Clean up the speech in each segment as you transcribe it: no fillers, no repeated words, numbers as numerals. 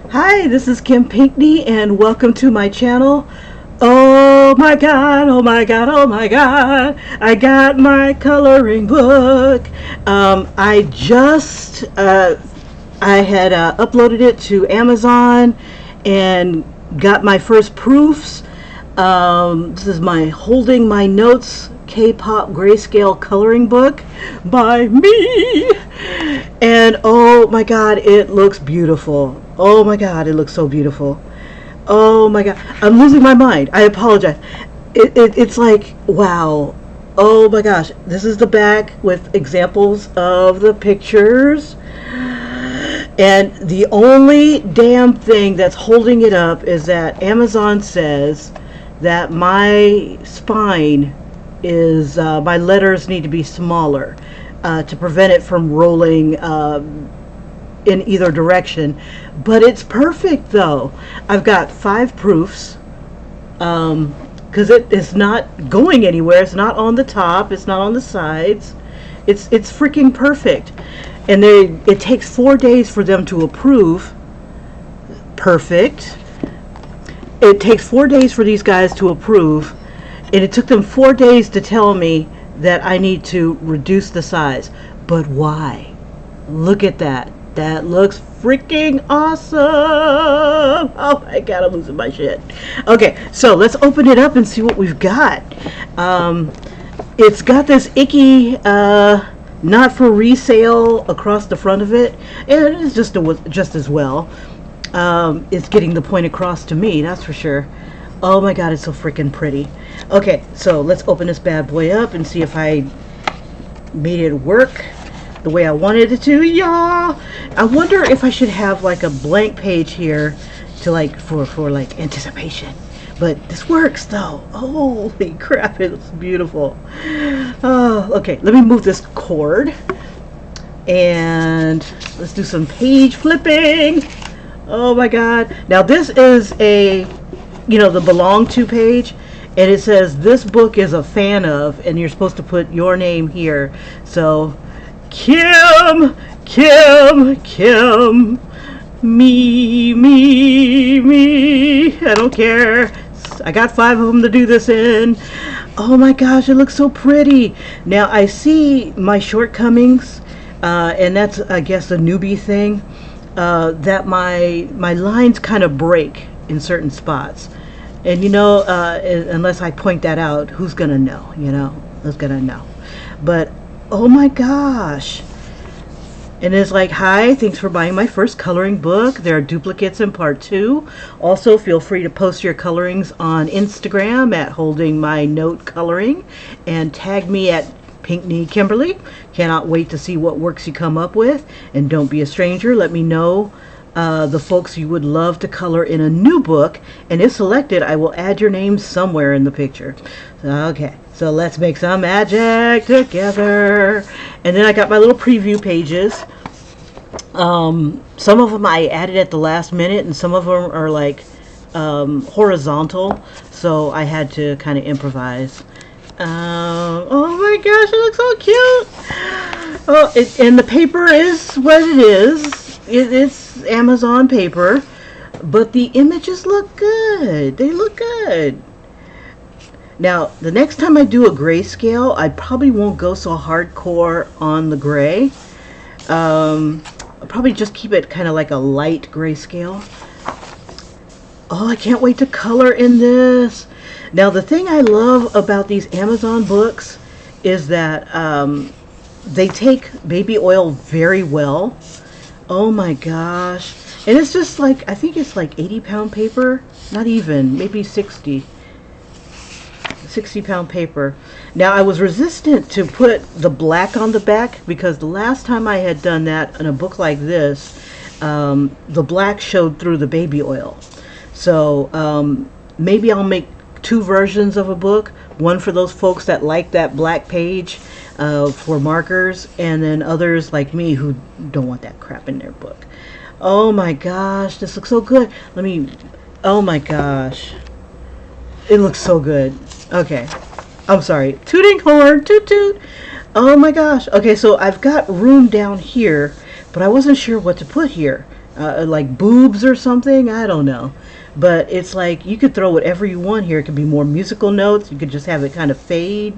Hi, this is Kim Pinkney, and welcome to my channel. Oh my god, oh my god, oh my god, I got my coloring book. I had uploaded it to Amazon and got my first proofs. This is my Holding My Notes K-pop grayscale coloring book by me. And oh my god, it looks beautiful. Oh my god, it looks so beautiful. Oh my god, I'm losing my mind. I apologize. It's like, wow. Oh my gosh, this is the back with examples of the pictures. And the only damn thing that's holding it up is that Amazon says that my spine is, my letters need to be smaller to prevent it from rolling in either direction. But it's perfect though. I've got 5 proofs because it is not going anywhere. It's not on the top, it's not on the sides. It's freaking perfect. And it takes 4 days for them to approve. Perfect. It takes 4 days for these guys to approve, and it took them 4 days to tell me that I need to reduce the size. But why? Look at that. That looks freaking awesome. Oh my god, I'm losing my shit. Okay, so let's open it up and see what we've got. It's got this icky not for resale across the front of it, and it is just as well. It's getting the point across to me, that's for sure. Oh my god, it's so freaking pretty. Okay, so let's open this bad boy up and see if I made it work the way I wanted it to. Yeah, I wonder if I should have like a blank page here to like for like anticipation. But this works though. Holy crap, it looks beautiful. Oh, okay, let me move this cord and let's do some page flipping. Oh my god. Now this is a, the belong to page, and it says this book is a fan of, and you're supposed to put your name here. So Kim, me, I don't care. I got 5 of them to do this in. Oh my gosh, it looks so pretty. Now I see my shortcomings, and that's, I guess, a newbie thing, that my lines kind of break in certain spots. And unless I point that out, who's gonna know? Who's gonna know? But oh my gosh. And it's like, hi, thanks for buying my first coloring book. There are duplicates in part 2. Also, feel free to post your colorings on Instagram at holdingmynotecoloring and tag me at Pinkney Kimberly. Cannot wait to see what works you come up with. And don't be a stranger. Let me know the folks you would love to color in a new book. And if selected, I will add your name somewhere in the picture. Okay. So let's make some magic together. And then I got my little preview pages. Some of them I added at the last minute, and some of them are like horizontal. So I had to kind of improvise. Oh my gosh, it looks so cute. Oh, and the paper is what it is. It's Amazon paper. But the images look good. They look good. Now, the next time I do a grayscale, I probably won't go so hardcore on the gray. I'll probably just keep it kind of like a light grayscale. Oh, I can't wait to color in this. Now, the thing I love about these Amazon books is that they take baby oil very well. Oh my gosh. And it's just like, I think it's like 80-pound paper. Not even, maybe 60-pound paper. Now I was resistant to put the black on the back because the last time I had done that in a book like this, the black showed through the baby oil. So maybe I'll make 2 versions of a book. One for those folks that like that black page for markers, and then others like me who don't want that crap in their book. Oh my gosh, this looks so good. Oh my gosh. It looks so good. Okay, I'm sorry. Tooting horn, toot toot. Oh my gosh. Okay, so I've got room down here, but I wasn't sure what to put here. like boobs or something. I don't know. But it's like you could throw whatever you want here. It could be more musical notes. You could just have it kind of fade.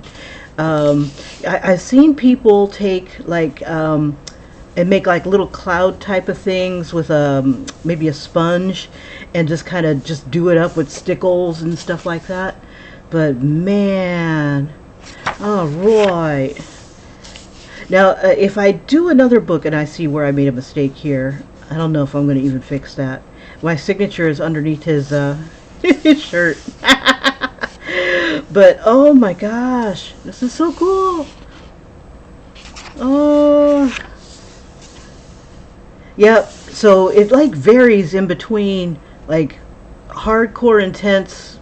I've seen people take like and make like little cloud type of things with maybe a sponge and just kind of just do it up with stickles and stuff like that. But man, all right. Now, if I do another book and I see where I made a mistake here, I don't know if I'm going to even fix that. My signature is underneath his his shirt. But oh my gosh, this is so cool. Oh, yep. So it like varies in between like hardcore intense,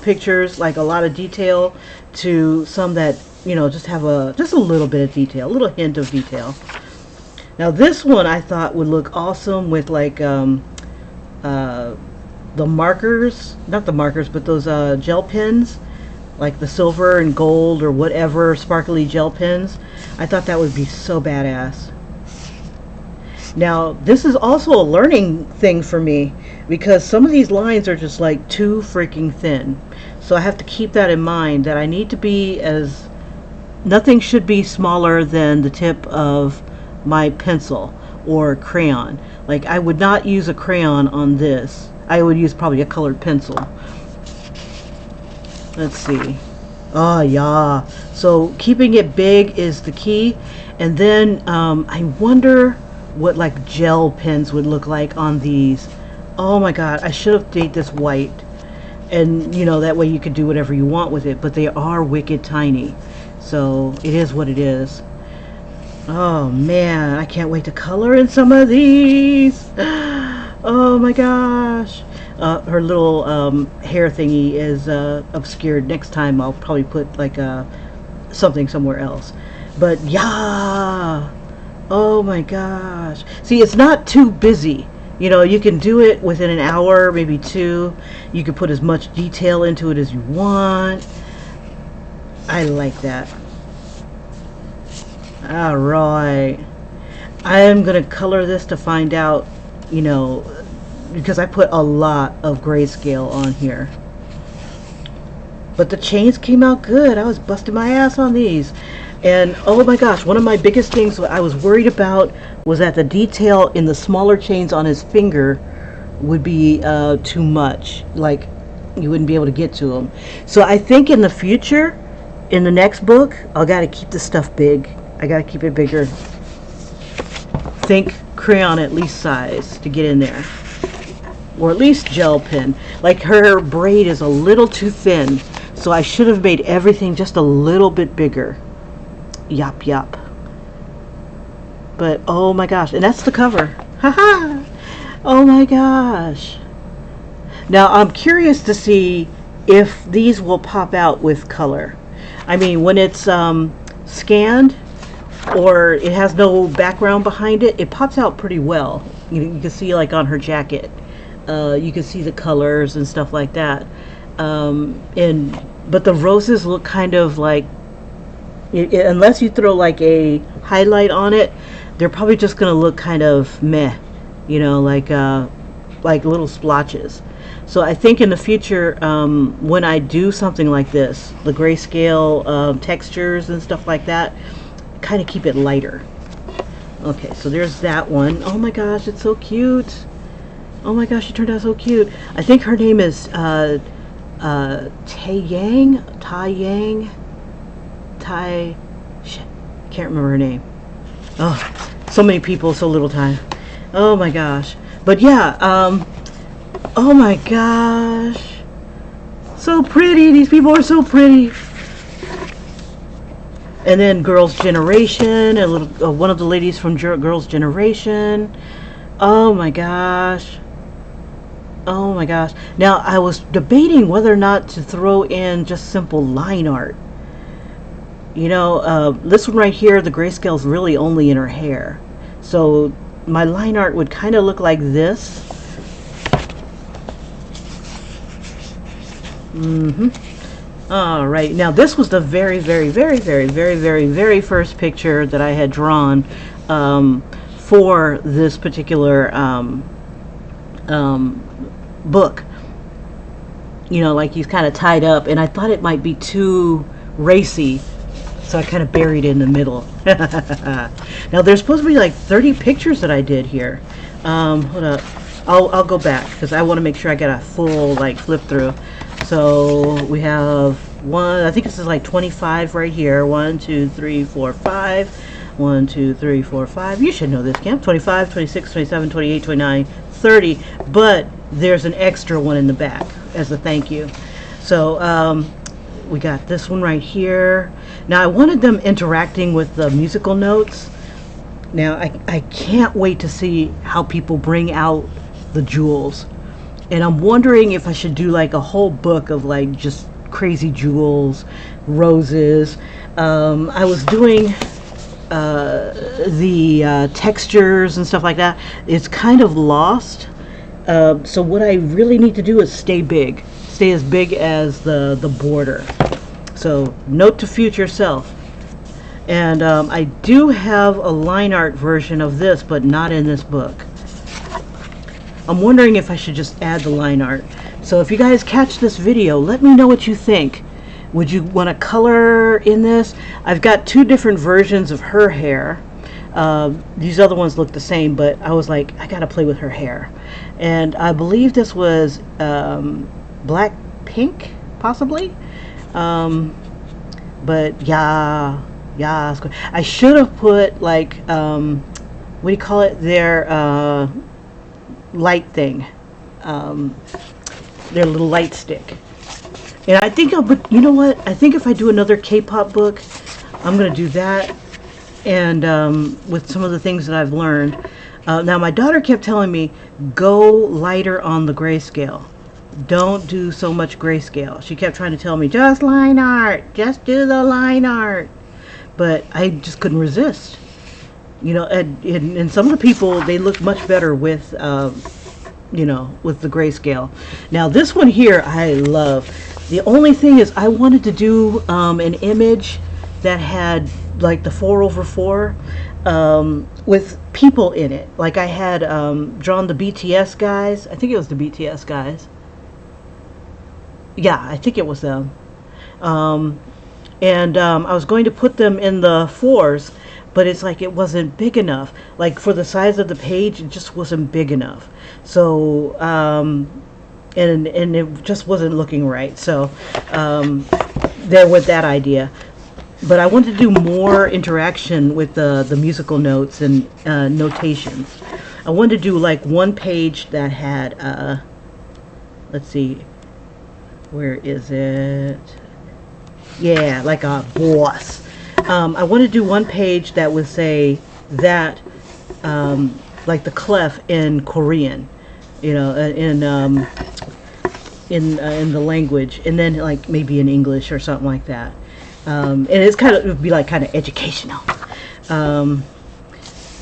pictures, like a lot of detail, to some that just have just a little bit of detail, a little hint of detail. Now this one I thought would look awesome with like the markers, not the markers, but those gel pens, like the silver and gold or whatever sparkly gel pens. I thought that would be so badass. Now this is also a learning thing for me because some of these lines are just like too freaking thin. So I have to keep that in mind, that I need to be nothing should be smaller than the tip of my pencil or crayon. Like I would not use a crayon on this. I would use probably a colored pencil. Let's see. Oh yeah. So keeping it big is the key. And then I wonder what like gel pens would look like on these. Oh my god, I should have made this white. And that way you could do whatever you want with it. But they are wicked tiny. So it is what it is. Oh man, I can't wait to color in some of these. Oh my gosh. Her little hair thingy is obscured. Next time I'll probably put like something somewhere else. But yeah. Oh my gosh. See, it's not too busy. You can do it within an hour, maybe two. You can put as much detail into it as you want. I like that. All right. I am going to color this to find out, because I put a lot of grayscale on here. But the chains came out good. I was busting my ass on these. And oh my gosh, one of my biggest things I was worried about was that the detail in the smaller chains on his finger would be too much. Like you wouldn't be able to get to them. So I think in the future, in the next book, I got to keep this stuff big. I got to keep it bigger. Think crayon at least size to get in there. Or at least gel pen. Like her braid is a little too thin. So I should have made everything just a little bit bigger. Yup, yup. But oh my gosh, and that's the cover. Haha! Oh my gosh. Now I'm curious to see if these will pop out with color. I mean, when it's scanned or it has no background behind it, it pops out pretty well. You can see like on her jacket. You can see the colors and stuff like that. But the roses look kind of like, unless you throw like a highlight on it, they're probably just gonna look kind of meh, like little splotches. So I think in the future, when I do something like this, the grayscale textures and stuff like that, kind of keep it lighter. Okay, so there's that one. Oh my gosh, it's so cute. Oh my gosh, she turned out so cute. I think her name is shit, can't remember her name. Oh, so many people, so little time. Oh my gosh. But yeah, oh my gosh, so pretty. These people are so pretty. And then Girls' Generation, a little one of the ladies from Girls' Generation. Oh my gosh. Oh my gosh. Now I was debating whether or not to throw in just simple line art. This one right here, the grayscale's really only in her hair. So my line art would kind of look like this. All right. Now this was the very, very, very, very, very, very, very first picture that I had drawn for this particular book. You know, like he's kind of tied up, and I thought it might be too racy, so I kind of buried it in the middle. Now there's supposed to be like 30 pictures that I did here. Hold up, I'll go back because I want to make sure I get a full like flip through. So we have one, I think this is like 25 right here. 1, 2, 3, 4, 5. 1, 2, 3, 4, 5. You should know this, Kim. 25, 26, 27, 28, 29, 30. But there's an extra one in the back as a thank you. So we got this one right here. Now I wanted them interacting with the musical notes. Now I can't wait to see how people bring out the jewels. And I'm wondering if I should do like a whole book of like just crazy jewels, roses. I was doing the textures and stuff like that. It's kind of lost. So what I really need to do is stay big. Stay as big as the border. So note to future self. And I do have a line art version of this, but not in this book. I'm wondering if I should just add the line art. So if you guys catch this video, let me know what you think. Would you want to color in this? I've got 2 different versions of her hair. These other ones look the same, but I was like, I gotta play with her hair. And I believe this was black pink, possibly. But yeah, I should have put like what do you call it? Their light thing, their little light stick. And I think but you know what? I think if I do another K-pop book, I'm gonna do that, and with some of the things that I've learned. Now my daughter kept telling me, go lighter on the grayscale. Don't do so much grayscale. She kept trying to tell me, just line art, just do the line art. But I just couldn't resist. You know, and some of the people, they look much better with, you know, with the grayscale. Now this one here, I love. The only thing is I wanted to do an image that had like the 4/4 with people in it. Like I had drawn the BTS guys. I think it was the BTS guys. Yeah, I think it was them. And I was going to put them in the 4s, but it's like it wasn't big enough. Like for the size of the page, it just wasn't big enough. So and it just wasn't looking right. So there went that idea. But I wanted to do more interaction with the musical notes and notations. I wanted to do like one page that had let's see, where is it? Yeah, like a boss. I want to do one page that would say that, like the clef in Korean, you know, in the language, and then like maybe in English or something like that. And it's kind of, it would be like kind of educational.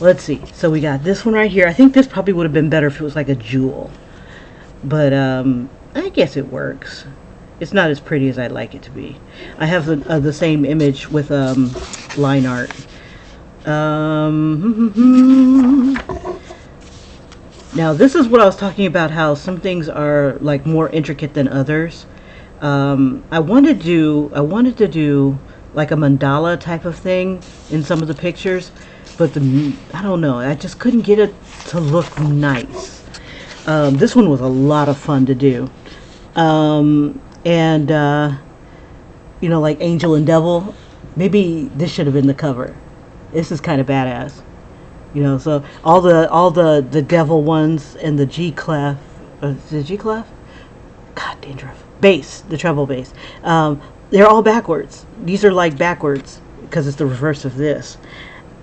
Let's see. So we got this one right here. I think this probably would have been better if it was like a jewel, but I guess it works. It's not as pretty as I'd like it to be. I have the same image with line art. Now this is what I was talking about, how some things are like more intricate than others. I wanted to do like a mandala type of thing in some of the pictures, but I don't know, I just couldn't get it to look nice. This one was a lot of fun to do. And you know, like Angel and Devil, maybe this should have been the cover. This is kind of badass, you know. So all the devil ones and the G clef, the G clef, God, dangerous bass, the treble bass, they're all backwards. These are like backwards because it's the reverse of this,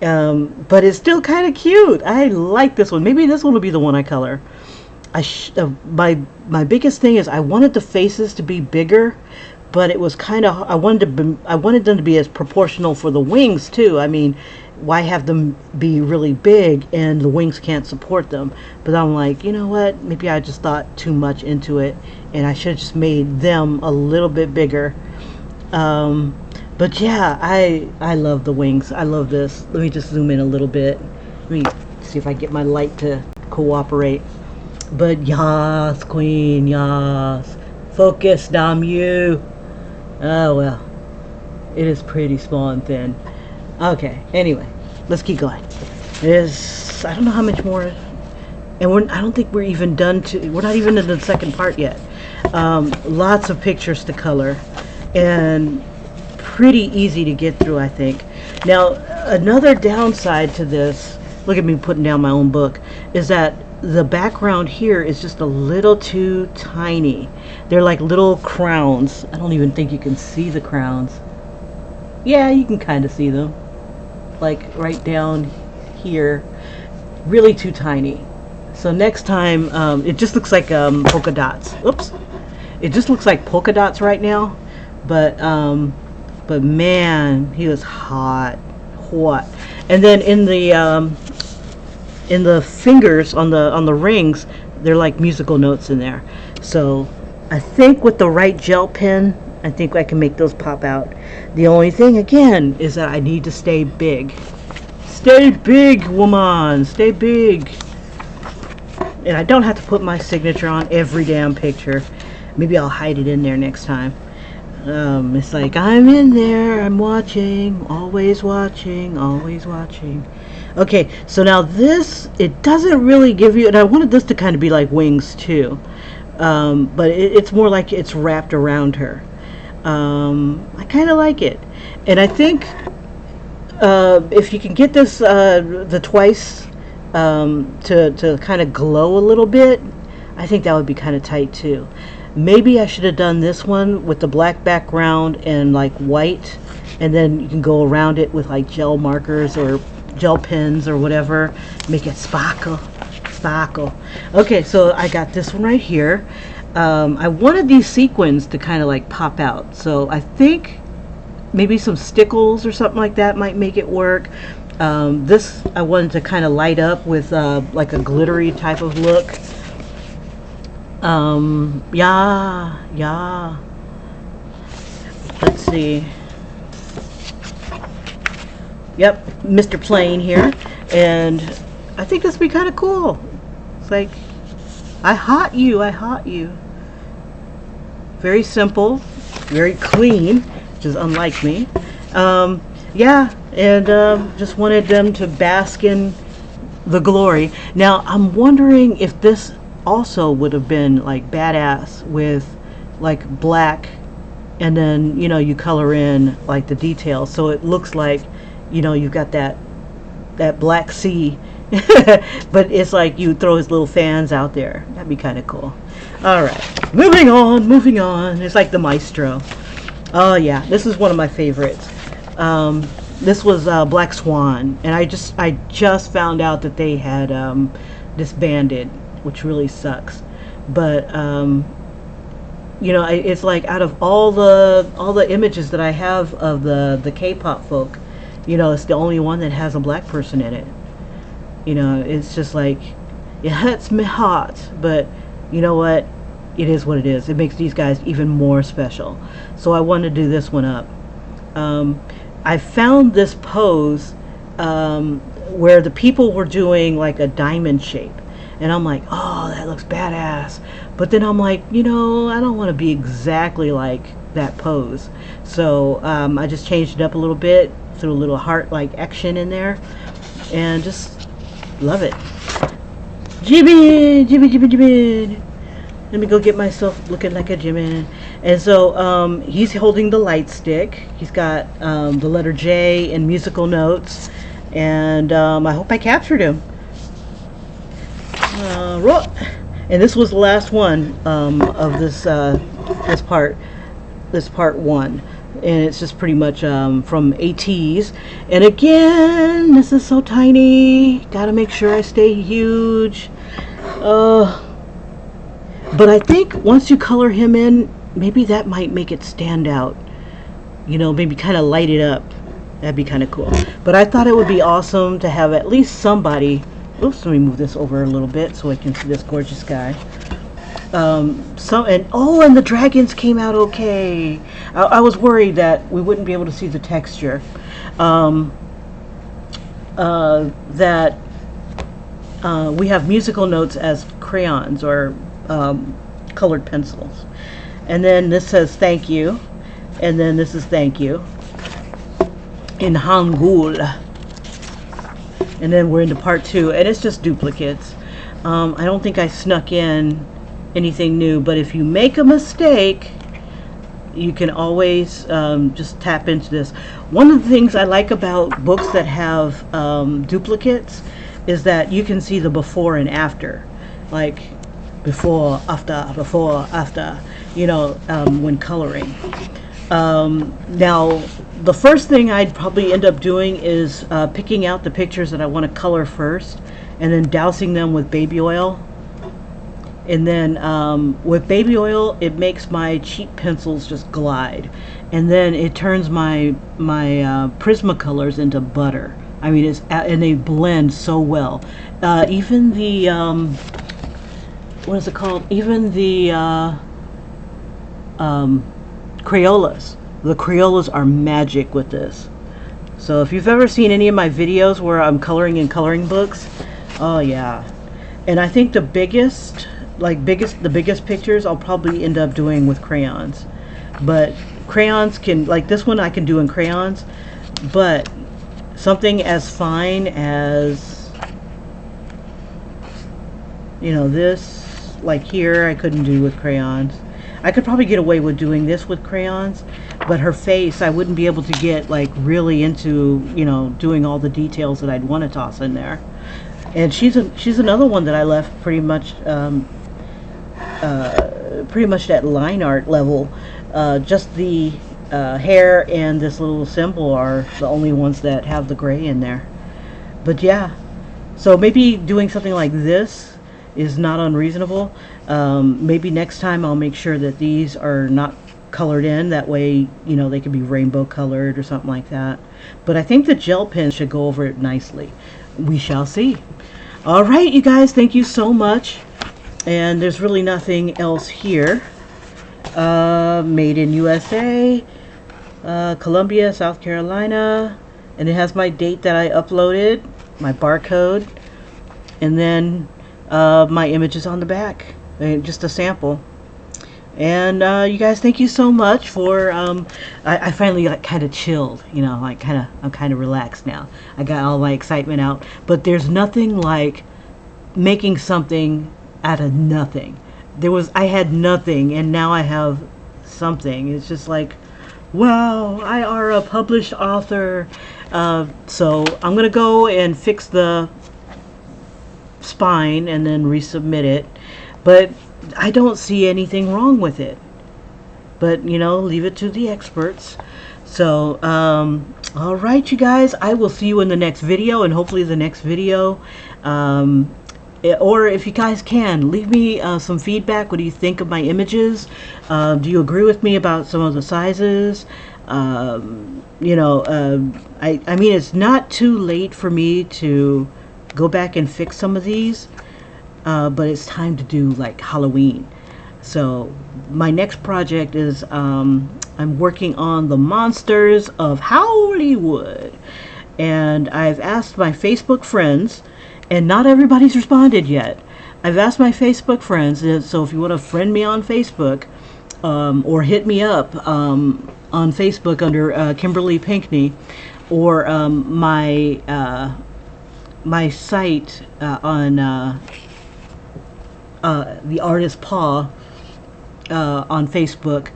but it's still kind of cute. I like this one. Maybe this one will be the one I color. My biggest thing is I wanted the faces to be bigger, but it was kind of, I wanted them to be as proportional for the wings too. I mean, why have them be really big and the wings can't support them? But I'm like, you know what? Maybe I just thought too much into it, and I should have just made them a little bit bigger. But yeah, I love the wings. I love this. Let me just zoom in a little bit. Let me See if I get my light to cooperate. But yas, queen, yas. Focus, damn you. Oh well. It is pretty small and thin. Okay, anyway, let's keep going. I don't know how much more, and I don't think we're even done we're not even in the second part yet. Lots of pictures to color, and pretty easy to get through, I think. Now, another downside to this, look at me putting down my own book, is that the background here is just a little too tiny. They're like little crowns. I don't even think you can see the crowns. Yeah, you can kind of see them. Like right down here. Really too tiny. So next time, it just looks like polka dots. Oops. It just looks like polka dots right now. But man, he was hot. And then in the fingers on the rings, they're like musical notes in there. So I think with the right gel pen, I think I can make those pop out. The only thing again is that I need to stay big. Stay big, woman. Stay big. And I don't have to put my signature on every damn picture. Maybe I'll hide it in there next time. It's like, I'm in there, I'm watching, always watching, always watching. Okay, so now this, it doesn't really give you, and I wanted this to kind of be like wings too, but it's more like it's wrapped around her. I kind of like it, and I think if you can get this, the twice, to kind of glow a little bit, I think that would be kind of tight too. Maybe I should have done this one with the black background and like white, and then you can go around it with like gel markers or gel pens or whatever, make it sparkle. Okay, so I got this one right here. I wanted these sequins to kind of like pop out, so I think maybe some stickles or something like that might make it work. This I wanted to kind of light up with like a glittery type of look. Yeah. Let's see. Yep, Mr. Plain here, and I think this would be kind of cool. It's like, I hot you. Very simple, very clean, which is unlike me. Yeah, and just wanted them to bask in the glory. Now, I'm wondering if this also would have been like badass with like black, and then you color in like the details, so it looks like you've got that black sea, but it's like you throw his little fans out there. That'd be kind of cool. All right, moving on. It's like the maestro. Oh yeah, this is one of my favorites. This was Black Swan, and I just found out that they had disbanded, which really sucks. But it's like out of all the images that I have of the K-pop folk, it's the only one that has a black person in it. It's just like, it hurts me heart, but you know what? It is what it is. It makes these guys even more special. So I wanted to do this one up. I found this pose where the people were doing like a diamond shape. And I'm like, oh, that looks badass. But then I'm like, I don't want to be exactly like that pose. So I just changed it up a little bit, threw a little heart-like action in there, and just love it. Jimin. Let me go get myself looking like a Jimin. And so he's holding the light stick. He's got the letter J in musical notes. And I hope I captured him. And this was the last one of this part one, and it's just pretty much from ATs. And again, this is so tiny. Gotta make sure I stay huge. But I think once you color him in, maybe that might make it stand out. Maybe kind of light it up. That'd be kind of cool. But I thought it would be awesome to have at least somebody. Oops, let me move this over a little bit so I can see this gorgeous guy. And the dragons came out okay. I was worried that we wouldn't be able to see the texture. That we have musical notes as crayons or colored pencils. And then this says thank you, and then this is thank you in Hangul. And then we're into part 2, and it's just duplicates. I don't think I snuck in anything new, but if you make a mistake, you can always just tap into this. One of the things I like about books that have duplicates is that you can see the before and after, like before, after, you know, when coloring. Now, the first thing I'd probably end up doing is picking out the pictures that I want to color first, and then dousing them with baby oil. And then with baby oil, it makes my cheap pencils just glide, and then it turns my Prismacolors into butter. I mean, and they blend so well. Even the what is it called? Even the Crayolas. The Crayolas are magic with this. So if you've ever seen any of my videos where I'm coloring in coloring books, oh yeah. And I think the biggest pictures I'll probably end up doing with crayons. But crayons can, like this one I can do in crayons, but something as fine as, you know, this, like here, I couldn't do with crayons. I could probably get away with doing this with crayons, but her face, I wouldn't be able to get like really into, you know, doing all the details that I'd want to toss in there. And she's another one that I left pretty much at line art level. Just the hair and this little symbol are the only ones that have the gray in there. But yeah, so maybe doing something like this is not unreasonable. Maybe next time I'll make sure that these are not colored in. That way, you know, they could be rainbow colored or something like that. But I think the gel pen should go over it nicely. We shall see. All right, you guys, thank you so much. And there's really nothing else here. Made in USA, Columbia, South Carolina, and it has my date that I uploaded, my barcode, and then my images on the back, just a sample. And you guys, thank you so much for I finally got kind of chilled, you know, like I'm kind of relaxed now. I got all my excitement out, but there's nothing like making something out of nothing. I had nothing, and now I have something. It's just like, wow, I are a published author. So I'm gonna go and fix the spine and then resubmit it, but I don't see anything wrong with it. But you know, leave it to the experts. So all right, you guys, I will see you in the next video, and hopefully the next video, or if you guys can, leave me some feedback. What do you think of my images? Do you agree with me about some of the sizes? You know, I mean, it's not too late for me to go back and fix some of these, but it's time to do like Halloween. So my next project is I'm working on the monsters of Hollywood, and I've asked my Facebook friends, and not everybody's responded yet. I've asked my Facebook friends, so if you want to friend me on Facebook, or hit me up on Facebook under Kimberly Pinkney, or my site on the Artist Paw on Facebook.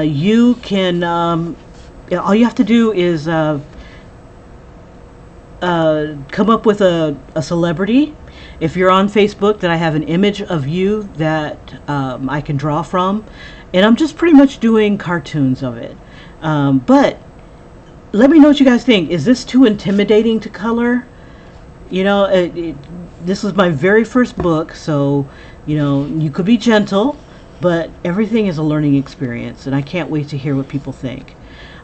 You can, all you have to do is come up with a celebrity. If you're on Facebook, that I have an image of you that I can draw from, and I'm just pretty much doing cartoons of it. But let me know what you guys think. Is this too intimidating to color? You know, this was my very first book, so you know, you could be gentle, but everything is a learning experience, and I can't wait to hear what people think.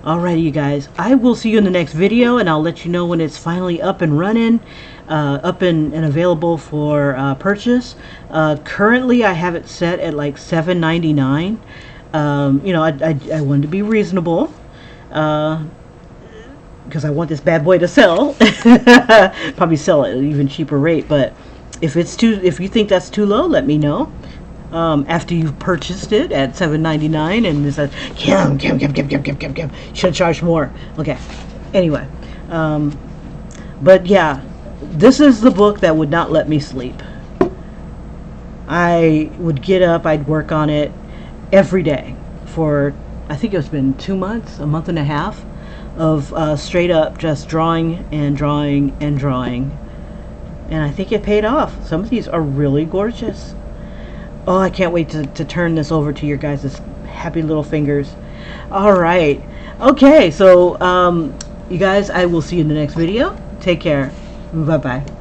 Alrighty, you guys, I will see you in the next video, and I'll let you know when it's finally up and running, up and available for purchase. Currently, I have it set at like $7.99. You know, I wanted to be reasonable, because I want this bad boy to sell. Probably sell at an even cheaper rate, but If you think that's too low, let me know. After you've purchased it at $7.99 and it says, Kim, should have charged more. Okay. Anyway, but yeah, this is the book that would not let me sleep. I would get up, I'd work on it every day for, I think it's been 2 months, a month and a half of straight up just drawing and drawing and drawing. And I think it paid off. Some of these are really gorgeous. Oh, I can't wait to turn this over to your guys' happy little fingers. All right. Okay, so you guys, I will see you in the next video. Take care. Bye-bye.